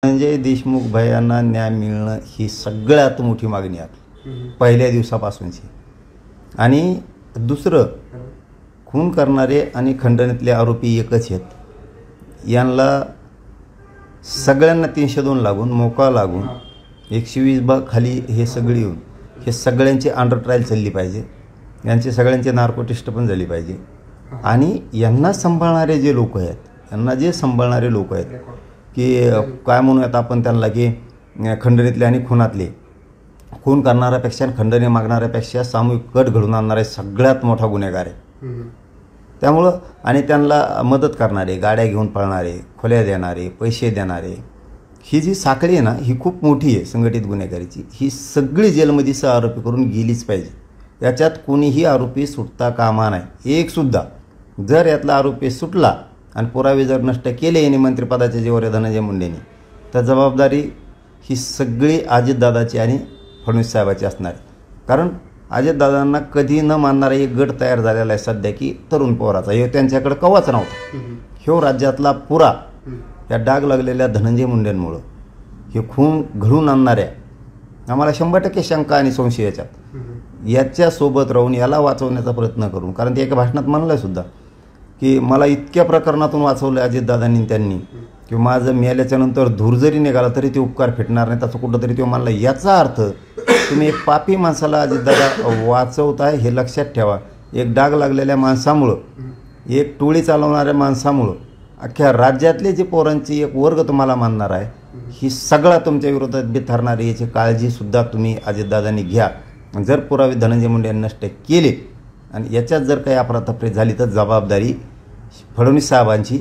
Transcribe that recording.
संजय देशमुख भैयांना न्याय मिळणं ही सगळ्यात मोठी मागणी आहे पहिल्या दिवसापासूनची। आणि दुसरं, खून करणारे आणि खंडणीतले आरोपी एकच आहेत। यांना सगळ्यांना 302 लागून मोका लागून 120 भाग खाली हे सगळे येऊन हे सगळ्यांची अंडर ट्रायल चालली पाहिजे। यांचे सगळ्यांचे नार्कोटिस्ट पण झाली पाहिजे। आणि यांना सांभाळणारे जे लोक आहेत, यांना जे सांभाळणारे लोक आहेत की काय म्हणूयात आपण त्यांना की खंडणीतले आणि खुनातले, खून करणाऱ्यापेक्षा खंडणी मागणाऱ्यापेक्षा सामूहिक कट घडून आणणारे सगळ्यात मोठा गुन्हेगार आहे। त्यामुळं आणि त्यांना मदत करणारे, गाड्या घेऊन पळणारे, खोल्या देणारे, पैसे देणारे, ही जी साखळी आहे ना ही खूप मोठी आहे संघटित गुन्हेगारीची। ही सगळी जेलमध्ये आरोपी करून गेलीच पाहिजे। याच्यात कोणीही आरोपी सुटता कामा नाही, एकसुद्धा। जर यातला आरोपी सुटला आणि पुरावे जर नष्ट केले यांनी मंत्रिपदाच्या जीवावर धनंजय मुंडेंनी, तर जबाबदारी ही सगळी अजितदादाची आणि फडणवीस साहेबाची असणार आहे। कारण अजितदादांना कधी न मानणारा एक गट तयार झालेला आहे सध्या की तरुण पोराचा, हे त्यांच्याकडे कवाच नव्हता। ह्यो राज्यातला पुरा या डाग लागलेल्या धनंजय मुंडेंमुळं हे खून घडून आणणाऱ्या आम्हाला 100% शंका आणि संशय याच्यासोबत राहून याला वाचवण्याचा प्रयत्न करून, कारण ते एका भाषणात म्हणलं सुद्धा की मला इतक्या प्रकरणातून वाचवलं अजितदादांनी त्यांनी की माझं मेल्याच्या नंतर धूर जरी निघाला तरी ते उपकार फिटणार नाही, तसं कुठंतरी तो म्हणला। याचा अर्थ तुम्ही एक पापी माणसाला अजितदादा वाचवताय हे लक्षात ठेवा। एक डाग लागलेल्या माणसामुळं, एक टोळी चालवणाऱ्या माणसामुळं अख्ख्या राज्यातले जे पोरांची एक वर्ग तुम्हाला मानणार आहे, ही सगळा तुमच्या विरोधात बिथरणारी याची काळजीसुद्धा तुम्ही अजितदादांनी घ्या। जर पुरावे धनंजय मुंडे यांनी नष्ट केले आणि याच्यात जर काही अफरातफरी झाली तर जबाबदारी फडणवीस साहेबांची